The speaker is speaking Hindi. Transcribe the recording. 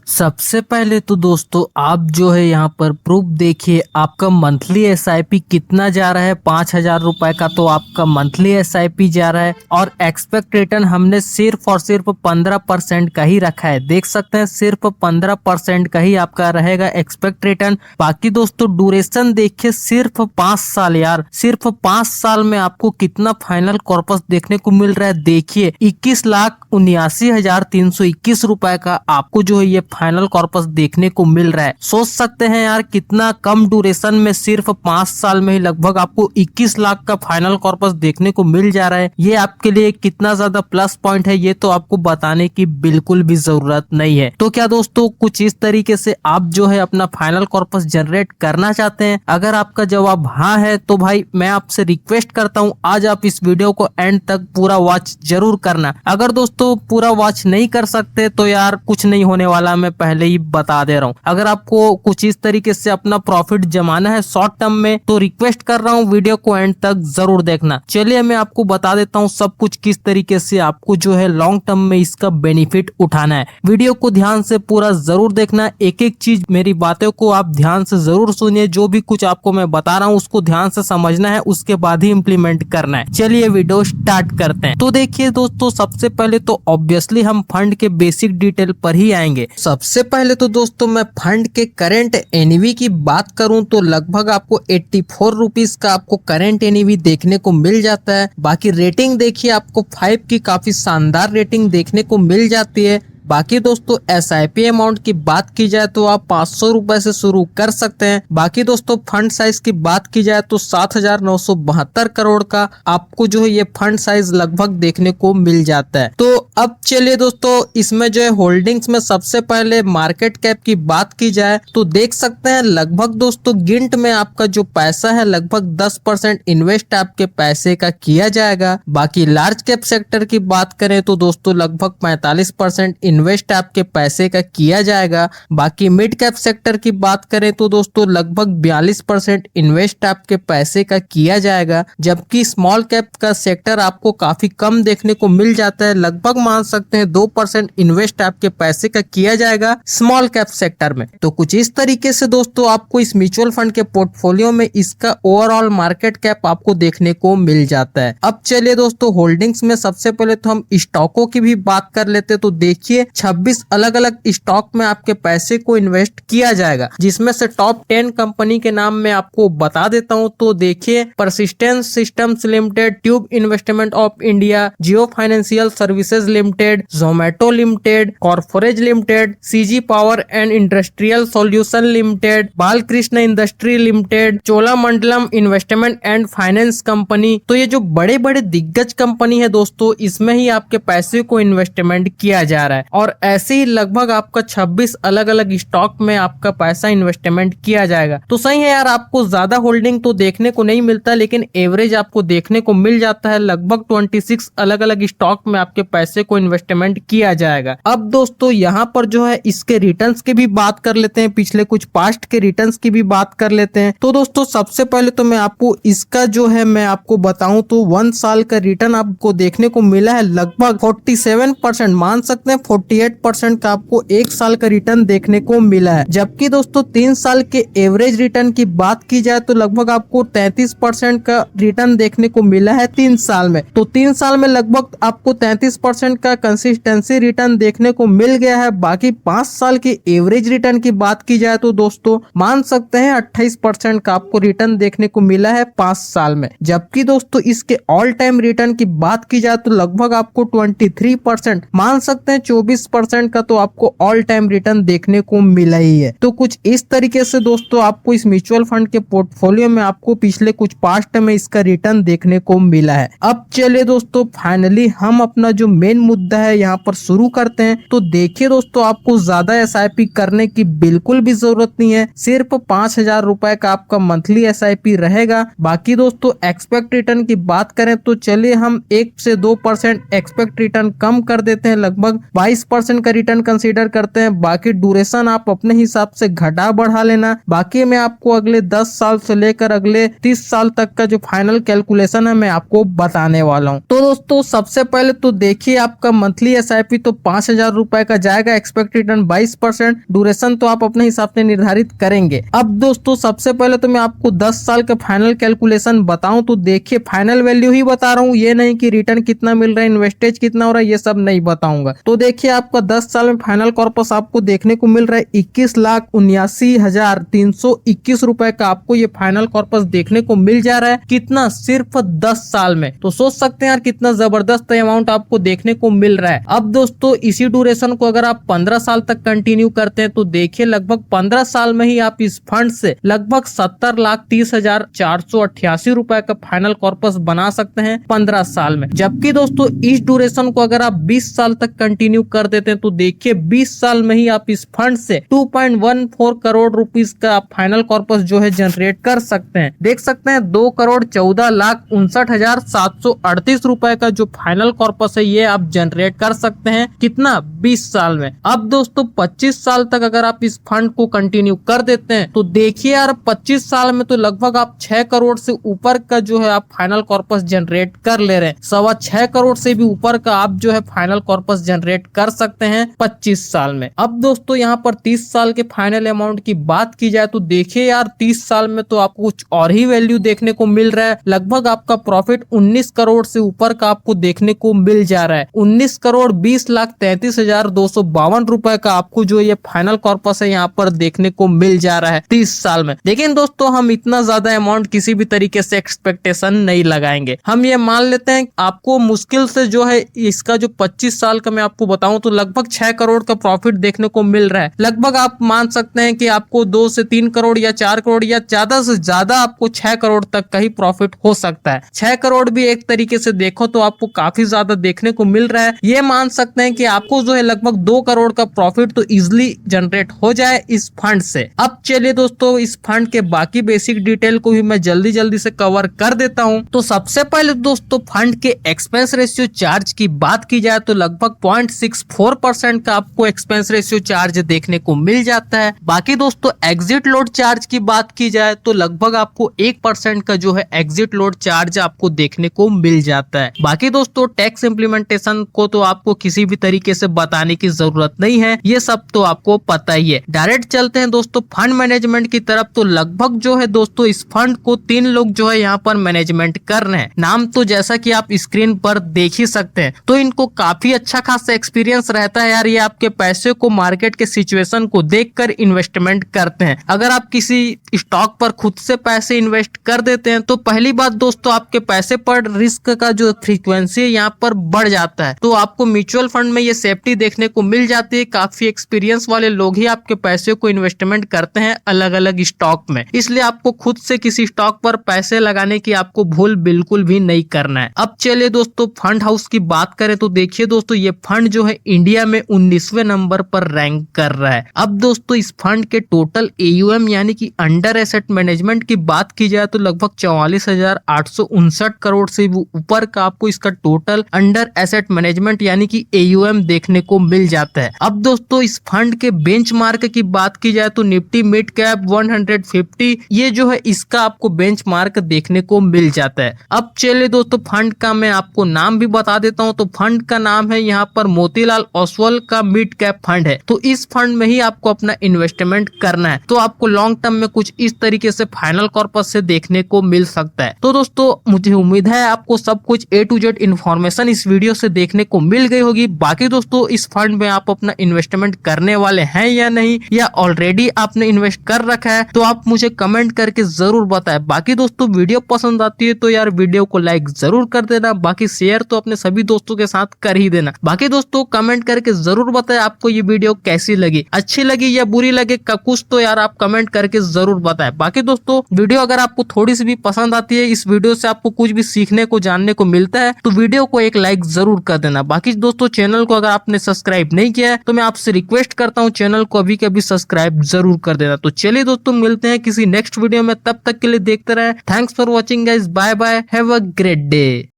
सबसे पहले तो दोस्तों आप जो है यहाँ पर प्रूफ देखिए, आपका मंथली एसआईपी कितना जा रहा है। 5,000 रुपए का तो आपका मंथली एसआईपी जा रहा है और एक्सपेक्ट रिटर्न हमने सिर्फ और सिर्फ 15% का ही रखा है। देख सकते हैं सिर्फ 15% का ही आपका रहेगा एक्सपेक्ट रिटर्न। बाकी दोस्तों ड्यूरेशन देखिए सिर्फ 5 साल यार, सिर्फ 5 साल में आपको कितना फाइनल कॉर्पस देखने को मिल रहा है। देखिए 21,79,321 रुपए का आपको जो है ये फाइनल कॉर्पस देखने को मिल रहा है। सोच सकते हैं यार कितना कम ड्यूरेशन में सिर्फ 5 साल में ही लगभग आपको 21 लाख का फाइनल कॉर्पस देखने को मिल जा रहा है। ये आपके लिए कितना ज्यादा प्लस पॉइंट है ये तो आपको बताने की बिल्कुल भी जरूरत नहीं है। तो क्या दोस्तों कुछ इस तरीके से आप जो है अपना फाइनल कॉर्पस जनरेट करना चाहते हैं? अगर आपका जवाब हाँ है तो भाई मैं आपसे रिक्वेस्ट करता हूँ आज आप इस वीडियो को एंड तक पूरा वॉच जरूर करना। अगर दोस्तों पूरा वॉच नहीं कर सकते तो यार कुछ नहीं होने वाला, मैं पहले ही बता दे रहा हूँ। अगर आपको कुछ इस तरीके से अपना प्रॉफिट जमाना है शॉर्ट टर्म में तो रिक्वेस्ट कर रहा हूँ वीडियो को एंड तक जरूर देखना। चलिए मैं आपको बता देता हूँ सब कुछ किस तरीके से आपको जो है लॉन्ग टर्म में इसका बेनिफिट उठाना है। वीडियो को ध्यान से पूरा जरूर देखना, एक एक चीज मेरी बातों को आप ध्यान से जरूर सुनिए। जो भी कुछ आपको मैं बता रहा हूँ उसको ध्यान से समझना है, उसके बाद ही इम्प्लीमेंट करना है। चलिए वीडियो स्टार्ट करते हैं। तो देखिए दोस्तों सबसे पहले तो ऑब्वियसली हम फंड के बेसिक डिटेल पर ही आएंगे। सबसे पहले तो दोस्तों मैं फंड के करंट एनईवी की बात करूं तो लगभग आपको 84 रुपीज का आपको करंट एनईवी देखने को मिल जाता है। बाकी रेटिंग देखिए आपको 5 की काफी शानदार रेटिंग देखने को मिल जाती है। बाकी दोस्तों एसआईपी अमाउंट की बात की जाए तो आप 500 रुपए से शुरू कर सकते हैं। बाकी दोस्तों फंड साइज की बात की जाए तो 7,972 करोड़ का आपको जो है ये फंड साइज लगभग देखने को मिल जाता है। तो अब चलिए दोस्तों इसमें जो है होल्डिंग्स में सबसे पहले मार्केट कैप की बात की जाए तो देख सकते हैं लगभग दोस्तों गिंट में आपका जो पैसा है लगभग 10% इन्वेस्ट आपके पैसे का किया जाएगा। बाकी लार्ज कैप सेक्टर की बात करें तो दोस्तों लगभग 45% इन्वेस्ट आपके पैसे का किया जाएगा। बाकी मिड कैप सेक्टर की बात करें तो दोस्तों लगभग 42% इन्वेस्ट आपके पैसे का किया जाएगा। जबकि स्मॉल कैप का सेक्टर आपको काफी कम देखने को मिल जाता है, लगभग मान सकते हैं 2% इन्वेस्ट आपके पैसे का किया जाएगा स्मॉल कैप सेक्टर में। तो कुछ इस तरीके से दोस्तों आपको इस म्यूचुअल फंड के पोर्टफोलियो में इसका ओवरऑल मार्केट कैप आपको देखने को मिल जाता है। अब चलिए दोस्तों होल्डिंग्स में सबसे पहले तो हम स्टॉकों की भी बात कर लेते तो देखिए 26 अलग अलग स्टॉक में आपके पैसे को इन्वेस्ट किया जाएगा, जिसमें से टॉप 10 कंपनी के नाम मैं आपको बता देता हूं। तो देखिए Persistent Systems Limited, Tube Investment of India, Jio Financial Services Limited, Zomato Limited, कॉर्पोरेज Limited, CG Power and Industrial Solution Limited, Balkrishna Industry Limited, Cholamandalam Investment and Finance Company. तो ये जो बड़े बड़े दिग्गज कंपनी है दोस्तों इसमें ही आपके पैसे को इन्वेस्टमेंट किया जा रहा है और ऐसे ही लगभग आपका 26 अलग अलग स्टॉक में आपका पैसा इन्वेस्टमेंट किया जाएगा। तो सही है यार, आपको ज्यादा होल्डिंग तो देखने को नहीं मिलता लेकिन एवरेज आपको देखने को मिल जाता है। लगभग 26 अलग अलग स्टॉक में आपके पैसे को इन्वेस्टमेंट किया जाएगा। अब दोस्तों यहाँ पर जो है इसके रिटर्न्स की भी बात कर लेते हैं, पिछले कुछ पास्ट के रिटर्न्स की भी बात कर लेते हैं। तो दोस्तों सबसे पहले तो मैं आपको इसका जो है मैं आपको बताऊं तो 1 साल का रिटर्न आपको देखने को मिला है लगभग 47%, मान सकते हैं 48% का आपको 1 साल का रिटर्न देखने को मिला है। जबकि दोस्तों 3 साल के एवरेज रिटर्न की बात की जाए तो लगभग आपको 33% का रिटर्न देखने को मिला है 3 साल में। तो 3 साल में लगभग आपको 33% का कंसिस्टेंसी रिटर्न देखने को मिल गया है। बाकी 5 साल के एवरेज रिटर्न की बात की जाए तो दोस्तों मान सकते हैं 28% का आपको रिटर्न देखने को मिला है 5 साल में। जबकि दोस्तों इसके ऑल टाइम रिटर्न की बात की जाए तो लगभग आपको 23%, मान सकते हैं 24% का तो आपको ऑल टाइम रिटर्न देखने को मिला ही है। तो कुछ इस तरीके से दोस्तों आपको इस म्यूचुअल फंड के पोर्टफोलियो में आपको पिछले कुछ पास्ट में इसका रिटर्न देखने को मिला है। अब चलिए दोस्तों फाइनली हम अपना जो मेन मुद्दा है यहाँ पर शुरू करते हैं। तो देखिए दोस्तों आपको ज्यादा एसआईपी करने की बिल्कुल भी जरूरत नहीं है, सिर्फ 5,000 रुपए का आपका मंथली एसआईपी रहेगा। बाकी दोस्तों एक्सपेक्ट रिटर्न की बात करें तो चलिए हम 1 से 2% एक्सपेक्ट रिटर्न कम कर देते हैं, लगभग 22% का रिटर्न कंसीडर करते हैं। बाकी ड्यूरेशन आप अपने हिसाब से घटा बढ़ा लेना। बाकी मैं आपको अगले 10 साल से लेकर अगले 30 साल तक का जो फाइनल कैलकुलेशन है मैं आपको बताने वाला हूँ। तो दोस्तों सबसे पहले तो देखिए आपका मंथली एसआईपी तो 5,000 रुपए का जाएगा, एक्सपेक्ट रिटर्न 22%, ड्यूरेशन तो आप अपने हिसाब से निर्धारित करेंगे। अब दोस्तों सबसे पहले तो मैं आपको 10 साल का फाइनल कैलकुलेशन बताऊं तो देखिए फाइनल वैल्यू ही बता रहा हूँ, ये नहीं कि रिटर्न कितना मिल रहा है, इन्वेस्टेज कितना हो रहा है, ये सब नहीं बताऊंगा। तो देखिए आपका 10 साल में फाइनल कॉर्पस आपको देखने को मिल रहा है 21,79,321 रुपए का आपको ये फाइनल कॉर्पस देखने को मिल जा रहा है। कितना? सिर्फ 10 साल में। तो सोच सकते हैं यार कितना जबरदस्त अमाउंट आपको देखने को मिल रहा है। अब दोस्तों इसी ड्यूरेशन को अगर आप 15 साल तक कंटिन्यू करते हैं तो देखिए लगभग 15 साल में ही आप इस फंड से लगभग 70,30,488 रुपए का फाइनल कॉर्पस बना सकते हैं 15 साल में। जबकि दोस्तों इस ड्यूरेशन को अगर आप 20 साल तक कंटिन्यू कर देते हैं तो देखिए 20 साल में ही आप इस फंड से 2.14 करोड़ रुपीस का आप फाइनल कॉर्पस जो है जनरेट कर सकते हैं। देख सकते हैं 2,14,59,738 रुपए का जो फाइनल कॉर्पस है ये आप जनरेट कर सकते हैं। कितना? 20 साल में। अब दोस्तों 25 साल तक अगर आप इस फंड को कंटिन्यू कर देते हैं तो देखिए यार 25 साल में तो लगभग आप 6 करोड़ से ऊपर का जो है आप फाइनल कॉर्पस जनरेट कर ले रहे हैं। 6.25 करोड़ से भी ऊपर का आप जो है फाइनल कॉर्पस जनरेट कर सकते हैं 25 साल में। अब दोस्तों यहाँ पर 30 साल के फाइनल अमाउंट की बात की जाए तो देखिए यार 30 साल में तो आपको कुछ और ही वैल्यू देखने को मिल रहा है। लगभग आपका प्रॉफिट 19 करोड़ से ऊपर का आपको देखने को मिल जा रहा है। 19,20,33,252 रुपए का आपको जो ये फाइनल कॉर्पस है यहाँ पर देखने को मिल जा रहा है 30 साल में। लेकिन दोस्तों हम इतना ज्यादा अमाउंट किसी भी तरीके से एक्सपेक्टेशन नहीं लगाएंगे। हम ये मान लेते हैं आपको मुश्किल से जो है इसका जो 25 साल का मैं आपको बताऊं तो लगभग 6 करोड़ का प्रॉफिट देखने को मिल रहा है। लगभग आप मान सकते हैं कि आपको 2 से 3 करोड़ या 4 करोड़ या ज्यादा से ज्यादा आपको 6 करोड़ तक का ही प्रॉफिट हो सकता है। 6 करोड़ भी एक तरीके से देखो तो आपको काफी ज्यादा देखने को मिल रहा है। ये मान सकते हैं कि आपको जो है लगभग 2 करोड़ का प्रॉफिट तो इजिली जनरेट हो जाए इस फंड से। अब चलिए दोस्तों इस फंड के बाकी बेसिक डिटेल को भी मैं जल्दी जल्दी से कवर कर देता हूं। तो सबसे पहले दोस्तों फंड के एक्सपेंस रेशियो चार्ज की बात की जाए तो लगभग 0.64% का आपको एक्सपेंस रेशियो चार्ज देखने को मिल जाता है। बाकी दोस्तों एग्जिट लोड चार्ज की बात की जाए तो लगभग आपको 1% का जो है एग्जिट लोड चार्ज आपको देखने को मिल जाता है। बाकी दोस्तों टैक्स इम्प्लीमेंटेशन को तो आपको किसी भी तरीके से बताने की जरूरत नहीं है, ये सब तो आपको पता ही है। डायरेक्ट चलते हैं दोस्तों फंड मैनेजमेंट की तरफ। तो लगभग जो है दोस्तों इस फंड को 3 लोग जो है यहाँ पर मैनेजमेंट कर रहे हैं। नाम तो जैसा कि आप स्क्रीन पर देख ही सकते हैं। तो इनको काफी अच्छा खासा एक्सपीरियंस रहता है यार, ये आपके पैसे को मार्केट के सिचुएशन को देखकर इन्वेस्टमेंट करते हैं। अगर आप किसी स्टॉक पर खुद से पैसे इन्वेस्ट कर देते हैं तो पहली बात दोस्तों आपके पैसे पर रिस्क का जो फ्रीक्वेंसी है यहाँ पर बढ़ जाता है। तो आपको म्यूचुअल फंड में ये सेफ्टी देखने को मिल जाती है। काफी एक्सपीरियंस वाले लोग ही आपके पैसे को इन्वेस्टमेंट करते हैं अलग अलग स्टॉक में, इसलिए आपको खुद से किसी स्टॉक पर पैसे लगाने की आपको भूल बिल्कुल भी नहीं करना है। अब चलिए दोस्तों फंड हाउस की बात करें तो देखिए दोस्तों ये फंड जो है इंडिया में 19वें नंबर पर रैंक कर रहा है। अब दोस्तों इस फंड के टोटल AUM यानी कि अंडर एसेट मैनेजमेंट की बात की जाए तो लगभग 44,859 करोड़ से ऊपर का आपको इसका टोटल अंडर एसेट मैनेजमेंट यानी कि AUM देखने को मिल जाता है। अब दोस्तों इस फंड के बेंचमार्क की बात की जाए तो निफ्टी मिड कैप 150 ये जो है इसका आपको बेंचमार्क देखने को मिल जाता है। अब चलिए दोस्तों फंड का मैं आपको नाम भी बता देता हूं। तो फंड का नाम है यहाँ पर मोतीलाल ओसवाल का मिड कैप फंड है। तो इस फंड में ही आपको अपना इन्वेस्टमेंट करना है। तो आपको लॉन्ग टर्म में कुछ इस तरीके से फाइनल कॉर्पस से देखने को मिल सकता है। तो दोस्तों मुझे उम्मीद है आपको सब कुछ A to Z इन्फॉर्मेशन इस वीडियो से देखने को मिल गई होगी। बाकी दोस्तों इस फंड में आप अपना इन्वेस्टमेंट करने वाले हैं या नहीं, या ऑलरेडी आपने इन्वेस्ट कर रखा है, तो आप मुझे कमेंट करके जरूर बताएं। बाकी दोस्तों वीडियो पसंद आती है तो यार वीडियो को लाइक जरूर कर देना। बाकी शेयर तो अपने सभी दोस्तों के साथ कर ही देना। बाकी दोस्तों कमेंट करके जरूर बताएं आपको ये वीडियो कैसी लगी, अच्छी लगी या बुरी लगी, कुछ तो यार आप कमेंट करके जरूर बताएं। बाकी दोस्तों वीडियो अगर आपको थोड़ी सी भी पसंद आती है, इस वीडियो से आपको कुछ भी सीखने को जानने को मिलता है, तो वीडियो को एक लाइक जरूर कर देना। बाकी दोस्तों चैनल को अगर आपने सब्सक्राइब नहीं किया है तो मैं आपसे रिक्वेस्ट करता हूँ चैनल को अभी के अभी सब्सक्राइब जरूर कर देना। तो चलिए दोस्तों मिलते हैं किसी नेक्स्ट वीडियो में, तब तक के लिए देखते रहे। Thanks for watching guys, bye bye, have a great day.